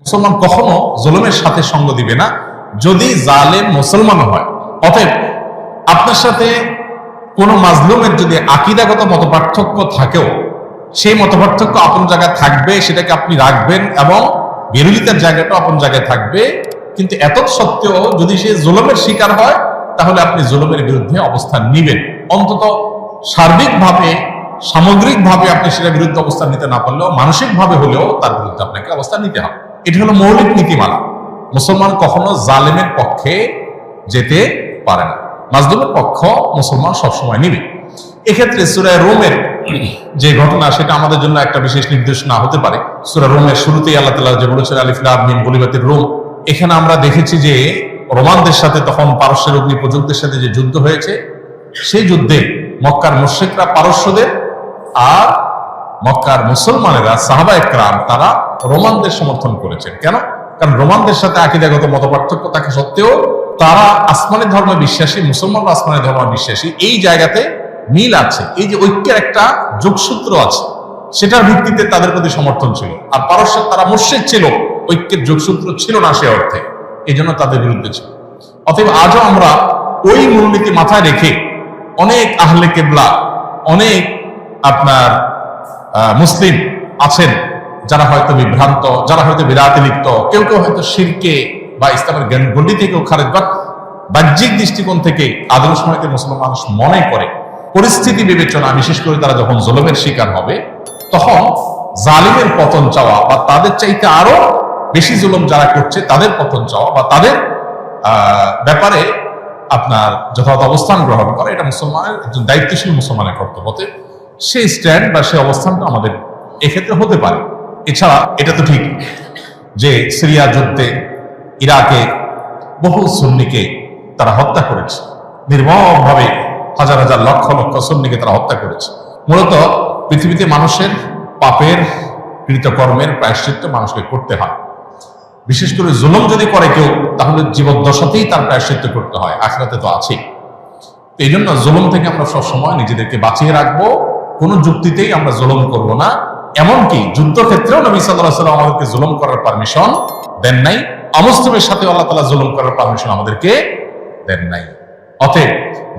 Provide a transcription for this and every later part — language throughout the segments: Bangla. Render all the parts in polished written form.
মুসলমান কখনো জুলুমের সাথে সঙ্গ দিবে না যদি জালেম মুসলমান হয়। অতএব আপনার সাথে কোন মাজলুমের যদি আকীদাগত মতপার্থক্য থাকেও সেই মতপার্থক্য আপন জায়গায় থাকবে, সেটাকে আপনি রাখবেন, এবং বিরোধিতার জায়গাটা আপন জায়গায় থাকবে। কিন্তু এত সত্ত্বেও যদি সে জুলুমের শিকার হয় তাহলে আপনি জুলুমের বিরুদ্ধে অবস্থান নিবেন। অন্তত সার্বিকভাবে সামগ্রিকভাবে আপনি সেটার বিরুদ্ধে অবস্থান নিতে না পারলেও মানসিকভাবে হলেও তার বিরুদ্ধে আপনাকে অবস্থান নিতে হবে। এটা হলো মৌলিক নীতিমালা। মুসলমান কখনো জালেমের পক্ষে যেতে পারে না, মাজলুমের পক্ষ মুসলমান সবসময় নিবে। এক্ষেত্রে সূরা রোমের যে ঘটনা, সেটা আমাদের জন্য একটা বিশেষ নির্দেশনা হতে পারে। সূরা রোমের শুরুতেই আল্লাহ তাআলা যে বলেছেন আলিফ লাম মিম গুলিবাতির রোম, এখানে আমরা দেখেছি যে রোমানদের সাথে তখন পারস্যের অগ্নিপূজকদের সাথে যে যুদ্ধ হয়েছে, সেই যুদ্ধে মক্কার মুশরিকরা পারস্যদের আর মক্কার মুসলমানেরা সাহাবায়ে কেরাম তারা রোমানদের সমর্থন করেছেন। কেন? কারণ রোমানদের সাথে আকীদাগত মতপার্থক্য থাকা সত্ত্বেও তারা আসমানি ধর্মে বিশ্বাসী, মুসলমানরা আসমানি ধর্মে বিশ্বাসী। এই জায়গাতে মিল আছে, এই যে ঐক্যের একটা যোগসূত্র আছে, সেটার ভিত্তিতে তাদের প্রতি সমর্থন ছিল। আর পারস্যের তারা মুশরিক ছিল, ঐক্যের যোগসূত্র ছিল না সে অর্থে, এই জন্য তাদের বিরুদ্ধে ছিল। অতএব আজও আমরা ওই মূলনীতি মাথায় রেখে অনেক আহলে কেবলা, অনেক আপনার মুসলিম আছেন যারা হয়তো বিভ্রান্ত, যারা হয়তো বিরাতে লিপ্ত, কেউ কেউ হয়তো শিরকে বা ইসলামের জ্ঞান গণ্ডি থেকেও খারেজ, বা বাহ্যিক দৃষ্টিকোণ থেকে আদর্শ সময়কে মুসলমান মানুষ মনে করে পরিস্থিতি বিবেচনা, বিশেষ করে তারা যখন জুলুমের শিকার হবে তখন জালিমের পতন চাওয়া বা তাদের চাইতে আরো বেশি জুলুম যারা করছে তাদের পতন চাওয়া বা তাদের ব্যাপারে আপনার যথাযথ অবস্থান গ্রহণ করা, এটা মুসলমানের একজন দায়িত্বশীল মুসলমানের কর্তব্য। সেই স্ট্যান্ড বা সেই অবস্থানটা আমাদের এক্ষেত্রে হতে পারে। এছাড়া এটা তো ঠিক যে সিরিয়া যুদ্ধে ইরাকে বহু সুন্নিকে তারা হত্যা করেছে, নির্মমভাবে হাজার হাজার লক্ষ লক্ষ সুন্নিকে তারা হত্যা করেছে। মূলত পৃথিবীতে মানুষের পাপের কৃতকর্মের প্রায়শ্চিত্ত মানুষকে করতে হয়। বিশেষ করে জুলুম যদি করে কেউ, তাহলে জীবদ্দশাতেই তার প্রায়শ্চিত্ত করতে হয়, আখিরাতে তো আছেই। এই জন্য জুলুম থেকে আমরা সবসময় নিজেদেরকে বাঁচিয়ে রাখবো, কোন যুক্তিতেই আমরা জুলুম করব না। এমনকি যুদ্ধক্ষেত্রেও নবী সাল্লাল্লাহু আলাইহি ওয়াসাল্লাম আমাদেরকে জুলুম করার পারমিশন দেন নাই, অমুসলিমের সাথে আল্লাহ তাআলা জুলুম করার পারমিশন আমাদেরকে দেন নাই। অতএব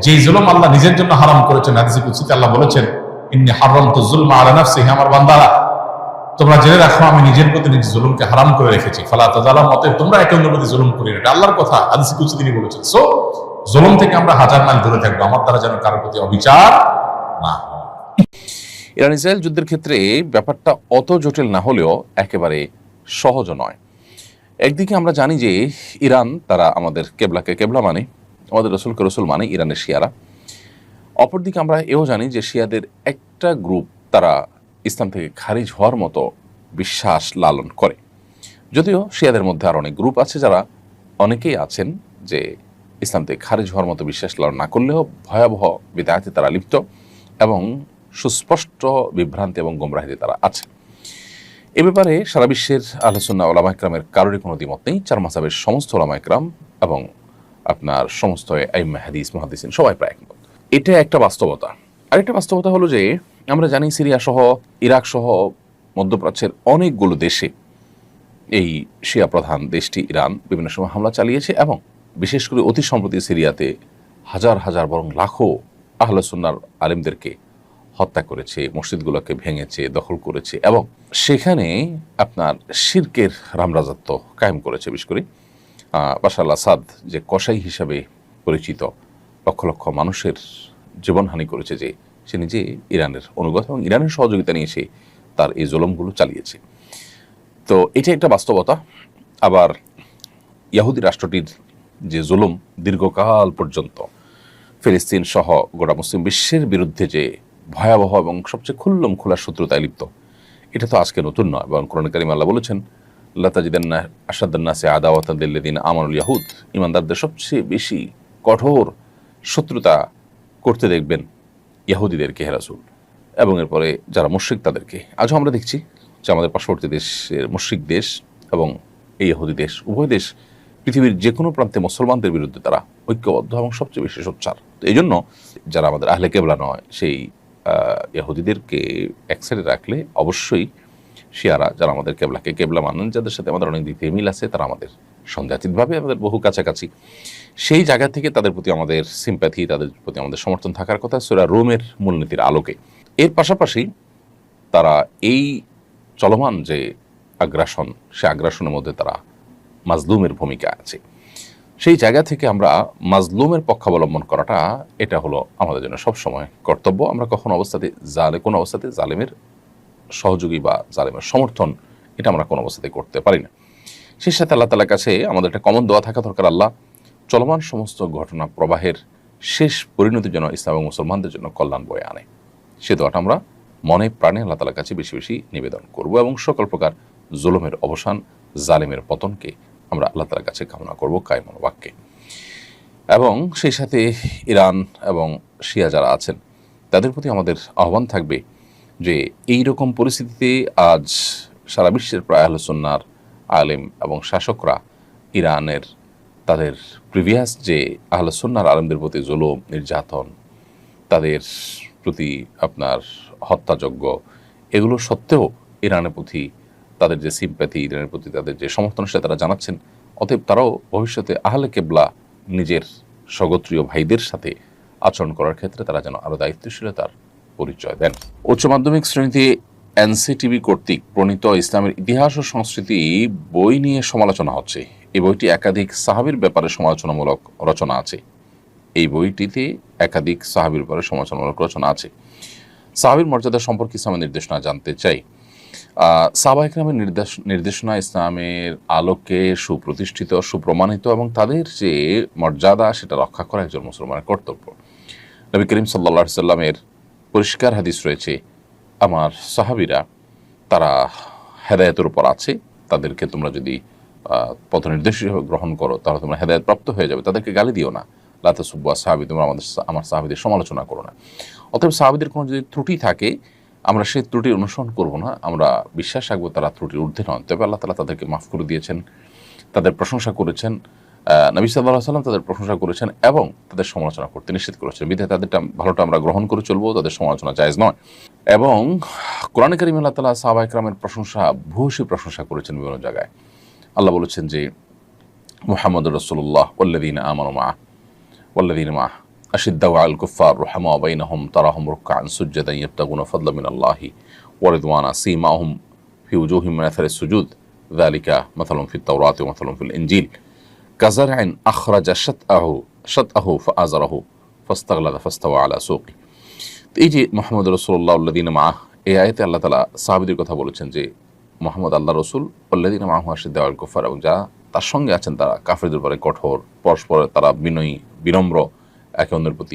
যে জুলুম আল্লাহ নিজের জন্য হারাম করেছেন, হাদিসে কুদসিতে আল্লাহ বলেছেন ইন্নী হারামতু যুলমা আলা নাফসি, হে আমার বান্দারা তোমরা জেনে রাখো আমি নিজের প্রতি নিজে জুলুমকে হারাম করে রেখেছি, ফালা তাযালামু, অতএব তোমরা একে অন্যের প্রতি জুলুম করিও না। এটা আল্লাহর কথা, হাদিসে কুদসি তিনি বলেছেন। সো জুলুম থেকে আমরা হাজার মাইল দূরে থাকবো, আমার দ্বারা যেন কারোর প্রতি অবিচার না হয়। ইরান ইসরায়েল যুদ্ধের ক্ষেত্রে ব্যাপারটা অত জটিল না হলেও একেবারে সহজ নয়। একদিকে আমরা জানি যে ইরান তারা আমাদের কেবলাকে কেবলা মানে, আমাদের রসুলকে রসুল মানে ইরানের শিয়ারা। অপরদিকে আমরা এও জানি যে শিয়াদের একটা গ্রুপ তারা ইসলাম থেকে খারিজ হওয়ার মতো বিশ্বাস লালন করে। যদিও শিয়াদের মধ্যে আর অনেক গ্রুপ আছে যারা অনেকেই আছেন যে ইসলাম থেকে খারিজ হওয়ার মতো বিশ্বাস লালন না করলেও ভয়াবহ বিদআতে তারা লিপ্ত এবং সুস্পষ্ট বিভ্রান্তি এবং গোমরাহিতে তারা আছে। এ ব্যাপারে সারা বিশ্বের আহলে সুন্নাহ ওলামা ইকরামের কারোরই কোনো দ্বিমত নেই। চার মাযহাবের সমস্ত ওলামা ইকরাম এবং আপনার সমস্ত আইম্মা হাদিস মুহাদ্দিসিন সবাই প্রায় একমত। এটা একটা বাস্তবতা। আরেকটা বাস্তবতা হলো যে আমরা জানি সিরিয়া সহ ইরাক সহ মধ্যপ্রাচ্যের অনেকগুলো দেশে এই শিয়া প্রধান দেশটি ইরান বিভিন্ন সময় হামলা চালিয়েছে এবং বিশেষ করে অতি সম্প্রতি সিরিয়াতে হাজার হাজার বরং লাখো আহলে সুন্নাহর আলেমদেরকে হত্যা করেছে, মসজিদগুলোকে ভেঙেছে, দখল করেছে এবং সেখানে আপনার শিরকের রামরাজত্ব কায়েম করেছে। বিশেষ করে বাশার আল আসাদ যে কসাই হিসাবে পরিচিত, লক্ষ লক্ষ মানুষের জীবনহানি করেছে, যে সে নিজে ইরানের অনুগত এবং ইরানের সহযোগিতা নিয়ে সে তার এই জুলুমগুলো চালিয়েছে। তো এটা একটা বাস্তবতা। আবার ইহুদি রাষ্ট্রটির যে জুলুম দীর্ঘকাল পর্যন্ত ফিলিস্তিন সহ গোটা মুসলিম বিশ্বের বিরুদ্ধে যে ভয়াবহ এবং সবচেয়ে খুল্লম খোলা শত্রুতায় লিপ্ত, এটা তো আজকে নতুন নয়। এবং কোরআন কারীমে আল্লাহ বলেছেন লা তাজিদান্না আশাদ্দান নাসি আদাওয়াতান লিল্লাযিনা আমানুল ইয়াহুদ, ঈমানদারদের সবচেয়ে বেশি কঠোর শত্রুতা করতে দেখবেন ইহুদিদেরকে হে রাসূল, এবং এরপরে যারা মুশরিক তাদেরকে। আজও আমরা দেখছি যে আমাদের পার্শ্ববর্তী দেশের মুশরিক দেশ এবং এই ইহুদি দেশ, উভয় দেশ পৃথিবীর যে কোনো প্রান্তে মুসলমানদের বিরুদ্ধে তারা ঐক্যবদ্ধ এবং সবচেয়ে বেশি সোচ্চার। তো এই জন্য যারা আমাদের আহলে কেবলা নয় সেই ইহুদিদেরকে এক সাইডে রাখলে অবশ্যই শিয়ারা যারা আমাদের কেবলাকে কেবলা মানেন, যাদের সাথে আমাদের অনেক দিক থেকে মিল আছে, তারা আমাদের সন্দেহাতীতভাবে আমাদের বহু কাছাকাছি, সেই জায়গা থেকে তাদের প্রতি আমাদের সিম্প্যাথি, তাদের প্রতি আমাদের সমর্থন থাকার কথা সূরা রোমের মূলনীতির আলোকে। এর পাশাপাশি তারা এই চলমান যে আগ্রাসন, সে আগ্রাসনের মধ্যে তারা মাজলুমের ভূমিকা আছে। সেই জায়গা থেকে আমরা মাজলুমের পক্ষাবলম্বন করাটা, এটা হলো আমাদের জন্য সবসময় কর্তব্য। আমরা কোনো অবস্থাতে জালেমের সহযোগী বা জালেমের সমর্থন এটা আমরা কোনো অবস্থাতে করতে পারি না। সেই সাথে আল্লাহ তাআলার কাছে আমাদের একটা কমন দোয়া থাকা দরকার, আল্লাহ চলমান সমস্ত ঘটনা প্রবাহের শেষ পরিণতির জন্য ইসলাম এবং মুসলমানদের জন্য কল্যাণ বয়ে আনে। সে দোয়াটা আমরা মনে প্রাণে আল্লাহ তাআলার কাছে বেশি বেশি নিবেদন করব এবং সকল প্রকার জুলুমের অবসান, জালেমের পতনকে আমরা আল্লাহ তাআলার কাছে কামনা করব কায়মন বাক্যে। এবং সেই সাথে ইরান এবং শিয়া যারা আছেন তাদের প্রতি আমাদের আহ্বান থাকবে যে এই রকম পরিস্থিতিতে আজ সারা বিশ্বের প্রায় আহলে সুন্নাহর আলেম এবং শাসকরা ইরানের তাদের প্রিভিয়াস যে আহলে সুন্নাহর আলেমদের প্রতি জুলুম, নির্যাতন, তাদের প্রতি আপনার হত্যাযজ্ঞ, এগুলো সত্ত্বেও ইরানের প্রতি তাদের যে সিম্প্যাথি, ইরানের প্রতি তাদের যে সমর্থন, সেটা তারা জানাচ্ছেন। অতএব তারাও ভবিষ্যতে আহলে কেবলা নিজের স্বগোত্রীয় ভাইদের সাথে আচরণ করার ক্ষেত্রে তারা যেন আরও দায়িত্বশীলতার পরিচয় দেন। উচ্চ মাধ্যমিক শ্রেণীতে এনসিটিভি কর্তৃক প্রণীত ইসলামের ইতিহাস ও সংস্কৃতি বই নিয়ে সমালোচনা হচ্ছে। এই বইটি একাধিক সাহাবীর ব্যাপারে সমালোচনামূলক রচনা আছে। এই বইটিতে একাধিক সাহাবীর ব্যাপারে সমালোচনামূলক রচনা আছে। সাহাবীর মর্যাদা সম্পর্কে ইসলামের নির্দেশনা জানতে চাই। সাহাবায়ে কেরামের নির্দেশনা ইসলামের আলোকে সুপ্রতিষ্ঠিত, সুপ্রমাণিত এবং তাদের যে মর্যাদা সেটা রক্ষা করা একজন মুসলমানের কর্তব্য। নবী করিম সাল্লাল্লাহু আলাইহি সাল্লামের পরিষ্কার হাদিস রয়েছে, আমার সাহাবীরা তারা হেদায়েতের উপর আছে, তাদেরকে তোমরা যদি পথ নির্দেশ হিসেবে গ্রহণ করো তাহলে তোমরা হেদায়েত প্রাপ্ত হয়ে যাবে। তাদেরকে গালি দিও না, লা তাসুব্বু আসহাবী, তোমরা আমার সাহাবীদের সমালোচনা করো না। অতএব সাহাবীদের কোনো যদি ত্রুটি থাকে আমরা সেই ত্রুটির অনুসরণ করব না, আমরা বিশ্বাস রাখবো তারা ত্রুটির ঊর্ধ্বে নন। তবে আল্লাহ তাআলা তাদেরকে মাফ করে দিয়েছেন, তাদের প্রশংসা করেছেন, নবী সাল্লাল্লাহু আলাইহি ওয়াসাল্লাম তাদের প্রশংসা করেছেন এবং তাদের সমালোচনা করতে নিষেধ করেছেন। বিধায় তাদেরটা ভালোটা আমরা গ্রহণ করে চলবো, তাদের সমালোচনা জায়েজ নয়। এবং কোরআনে কারিমে আল্লাহ তাআলা সাহাবায়ে কেরামের প্রশংসা, ভূয়সী প্রশংসা করেছেন বিভিন্ন জায়গায়। আল্লাহ বলেছেন যে মুহাম্মদুর রাসূলুল্লাহ ওয়াল্লাযীনা আমানু মা'আহু আশিদ্দাউ আলাল কুফফার রুহামাউ বাইনাহুম তারাহুম রুকআন সুজদান ইয়াবতাগুনা ফাদলাম মিনাল্লাহি ওয়া রিদওয়ানা সীমাহুম ফি উজুহিহিম মিন আথারিস সুজুদ যালিকা মাসালুম ফিত তাওরাতি ওয়া মাসালুম ফিল ইনজিল কাযারআইন আখরাজা শাতআহু ফাআযারাহু ফাস্তাগলাযা ফাস্তাওয়া আলা সুকি। এই যে মুহাম্মদুর রাসূলুল্লাহ ওয়াল্লাযীনা মা'আহু, এই আয়াতে আল্লাহ তাআলা সাহাবীদের কথা বলেছেন যে মুহাম্মদ আল্লাহর রাসূল, ওয়াল্লাযীনা মা'আহু আশিদ্দাউ আলাল কুফফার, এবং যারা তার সঙ্গে আছেন তারা কাফিরদের উপরে কঠোর, পরস্পর তারা বিনয়ী, বিনম্র, একে অন্যের প্রতি